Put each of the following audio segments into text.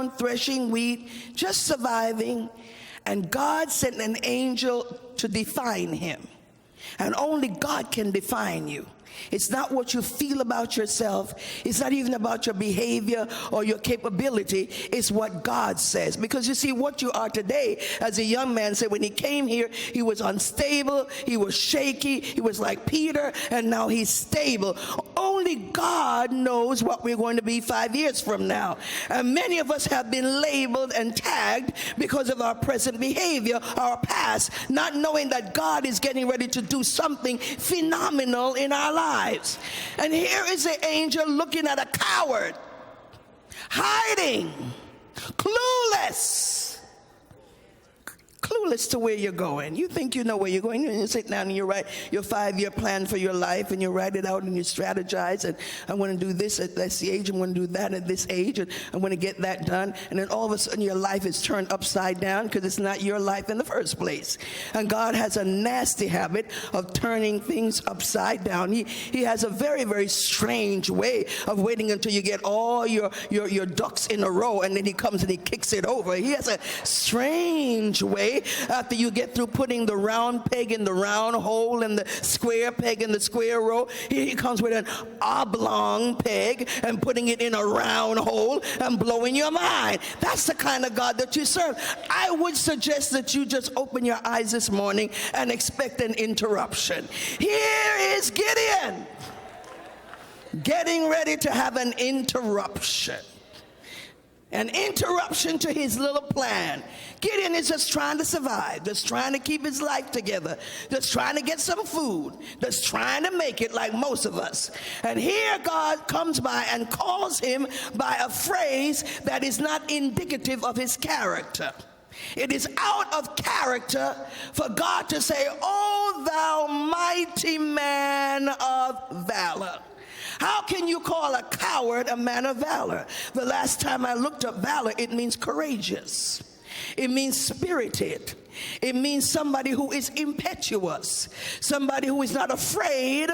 around threshing wheat, just surviving, and God sent an angel to define him. And only God can define you. It's not what you feel about yourself. It's not even about your behavior or your capability. It's what God says. Because you see, what you are today, as a young man said, when he came here, he was unstable, he was shaky, he was like Peter, and now he's stable. Only God knows what we're going to be 5 years from now. And many of us have been labeled and tagged because of our present behavior, our past, not knowing that God is getting ready to do something phenomenal in our lives. And here is the angel looking at a coward, hiding, clueless to where you're going. You think you know where you're going, and you sit down and you write your 5-year plan for your life, and you write it out and you strategize, and I want to do this at this age, I'm going to do that at this age, and I'm going to get that done. And then all of a sudden your life is turned upside down because it's not your life in the first place. And God has a nasty habit of turning things upside down. He has a very, very strange way of waiting until you get all your ducks in a row, and then he comes and he kicks it over. He has a strange way after you get through putting the round peg in the round hole and the square peg in the square row. He comes with an oblong peg and putting it in a round hole and blowing your mind. That's the kind of God that you serve. I would suggest that you just open your eyes this morning and expect an interruption. Here is Gideon getting ready to have an interruption. An interruption to his little plan. Gideon is just trying to survive, just trying to keep his life together, just trying to get some food, just trying to make it like most of us. And here God comes by and calls him by a phrase that is not indicative of his character. It is out of character for God to say, "O thou mighty man of valor." How can you call a coward a man of valor? The last time I looked up valor, it means courageous. It means spirited. It means somebody who is impetuous, somebody who is not afraid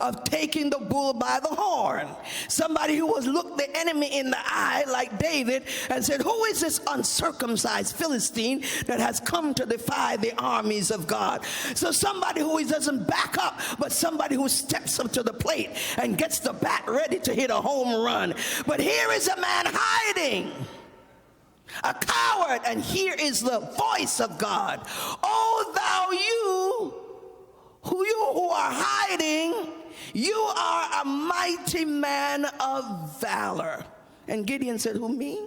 of taking the bull by the horn, somebody who has looked the enemy in the eye like David and said, "Who is this uncircumcised Philistine that has come to defy the armies of God?" So somebody who doesn't back up, but somebody who steps up to the plate and gets the bat ready to hit a home run. But here is a man hiding, a coward, and here is the voice of God. "O thou you who are hiding, you are a mighty man of valor." And Gideon said, "Who, me?"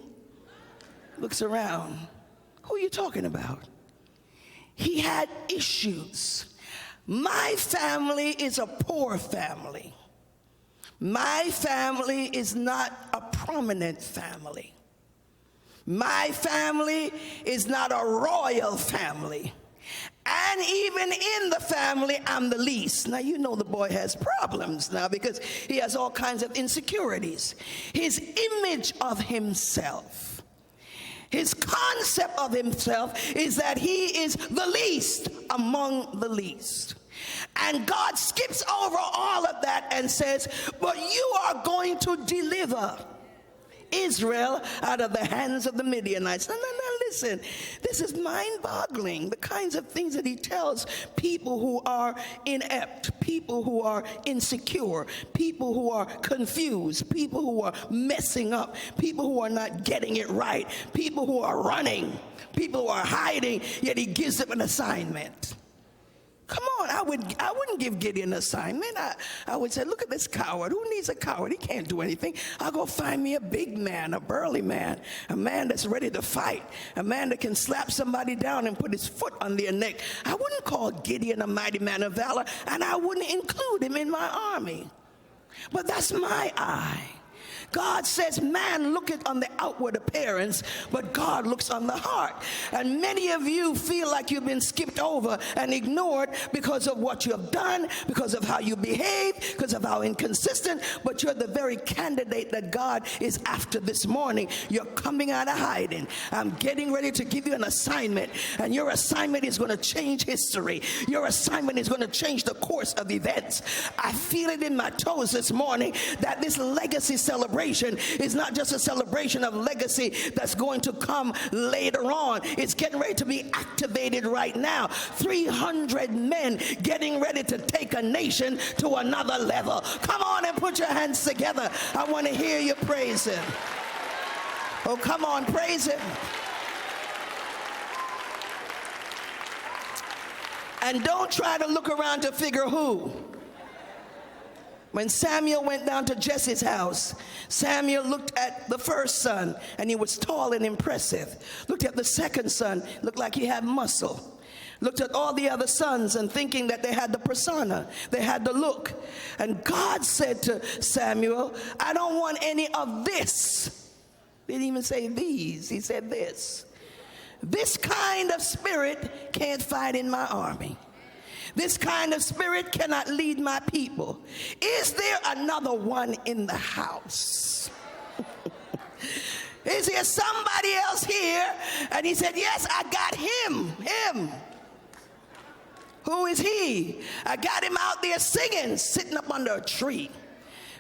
Looks around. "Who are you talking about?" He had issues. My family is a poor family. My family is not a prominent family. My family is not a royal family. And even in the family, I'm the least. Now, you know the boy has problems now because he has all kinds of insecurities. His image of himself, his concept of himself is that he is the least among the least. And God skips over all of that and says, "But you are going to deliver Israel out of the hands of the Midianites." No, listen. This is mind-boggling, the kinds of things that he tells people who are inept, people who are insecure, people who are confused, people who are messing up, people who are not getting it right, people who are running, people who are hiding, yet he gives them an assignment. Come on, I wouldn't give Gideon an assignment. I would say, "Look at this coward. Who needs a coward? He can't do anything. I'll go find me a big man, a burly man, a man that's ready to fight, a man that can slap somebody down and put his foot on their neck." I wouldn't call Gideon a mighty man of valor, and I wouldn't include him in my army. But that's my eye. God says man looketh on the outward appearance, but God looks on the heart. And many of you feel like you've been skipped over and ignored because of what you have done, because of how you behave, because of how inconsistent, but you're the very candidate that God is after this morning. You're coming out of hiding. I'm getting ready to give you an assignment, and your assignment is going to change history. Your assignment is going to change the course of events. I feel it in my toes this morning that this legacy celebration celebration is not just a celebration of legacy that's going to come later on. It's getting ready to be activated right now. 300 men getting ready to take a nation to another level. Come on and put your hands together. I want to hear you praise him. Oh, come on, praise him. And don't try to look around to figure who. When Samuel went down to Jesse's house, Samuel looked at the first son, and he was tall and impressive. Looked at the second son, looked like he had muscle. Looked at all the other sons and thinking that they had the persona, they had the look. And God said to Samuel, I don't want any of this. He didn't even say these, he said this. This kind of spirit can't fight in my army. This kind of spirit cannot lead my people. Is there another one in the house? Is there somebody else here? And he said, yes, I got him. Who is he? I got him out there singing, sitting up under a tree,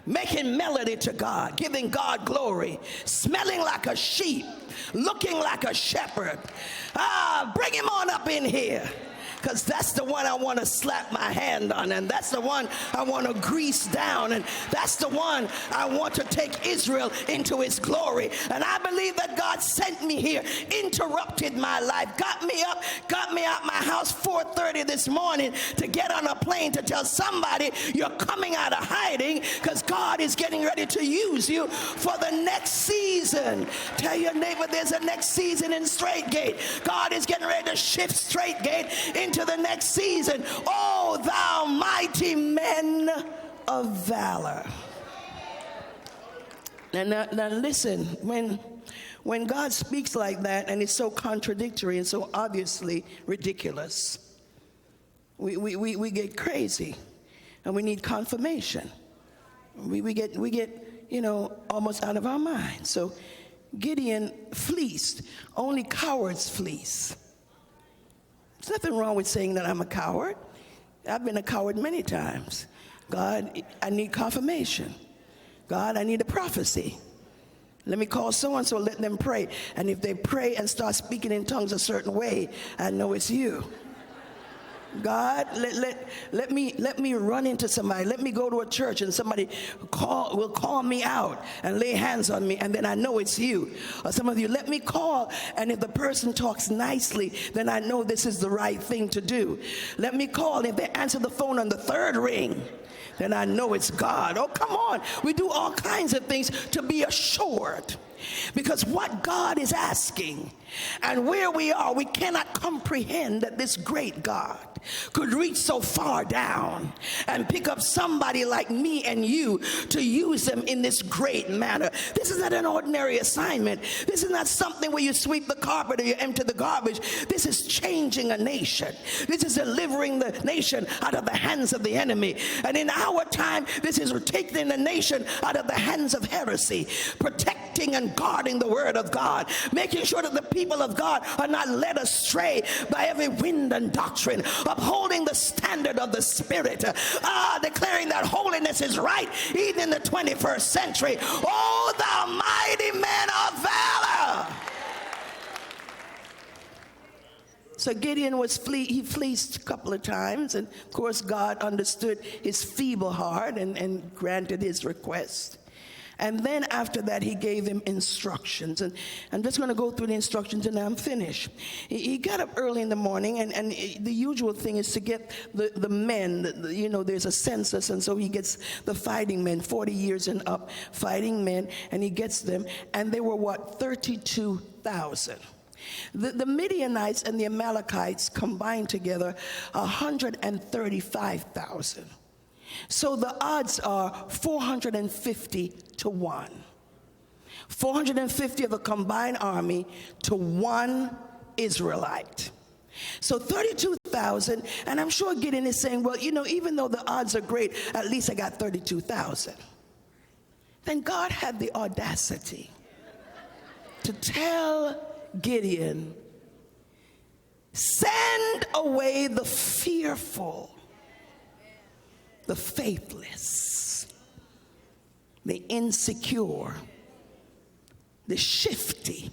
making melody to God, giving God glory, smelling like a sheep, looking like a shepherd. Bring him on up in here, because that's the one I want to slap my hand on, and that's the one I want to grease down, and that's the one I want to take Israel into his glory. And I believe that God sent me here, interrupted my life, got me up, got me out my house 4:30 this morning to get on a plane to tell somebody you're coming out of hiding, because God is getting ready to use you for the next season. Tell your neighbor there's a next season in Straight Gate. God is getting ready to shift Straight Gate into the next season. Oh, thou mighty men of valor. Now listen, when God speaks like that, and it's so contradictory and so obviously ridiculous, we get crazy, and we need confirmation. We get almost out of our minds. So Gideon fleeced. Only cowards fleece. There's nothing wrong with saying that I'm a coward. I've been a coward many times. God, I need confirmation. God, I need a prophecy. Let me call so-and-so, let them pray. And if they pray and start speaking in tongues a certain way, I know it's you. God, let me run into somebody. Let me go to a church and somebody will call me out and lay hands on me, and then I know it's you. Or some of you, let me call, and if the person talks nicely, then I know this is the right thing to do. Let me call, and if they answer the phone on the third ring, then I know it's God. Oh, come on. We do all kinds of things to be assured. Because what God is asking and where we are, we cannot comprehend that this great God could reach so far down and pick up somebody like me and you to use them in this great manner. This is not an ordinary assignment. This is not something where you sweep the carpet or you empty the garbage. This is changing a nation. This is delivering the nation out of the hands of the enemy. And in our time, this is taking the nation out of the hands of heresy, protecting and guarding the word of God, making sure that the people of God are not led astray by every wind and doctrine, upholding the standard of the Spirit, declaring that holiness is right even in the 21st century. Oh, thou mighty men of valor. So Gideon he fleeced a couple of times, and of course God understood his feeble heart and granted his request. And then after that, he gave him instructions. And I'm just going to go through the instructions and I'm finished. He got up early in the morning, and the usual thing is to get the men. There's a census, and so he gets the fighting men, 40 years and up, fighting men, and he gets them. And they were, 32,000. The Midianites and the Amalekites combined together, 135,000. So the odds are 450 to 1. 450 of a combined army to 1 Israelite. So 32,000, and I'm sure Gideon is saying, well, even though the odds are great, at least I got 32,000. Then God had the audacity to tell Gideon, send away the fearful, the faithless. the insecure, the shifty,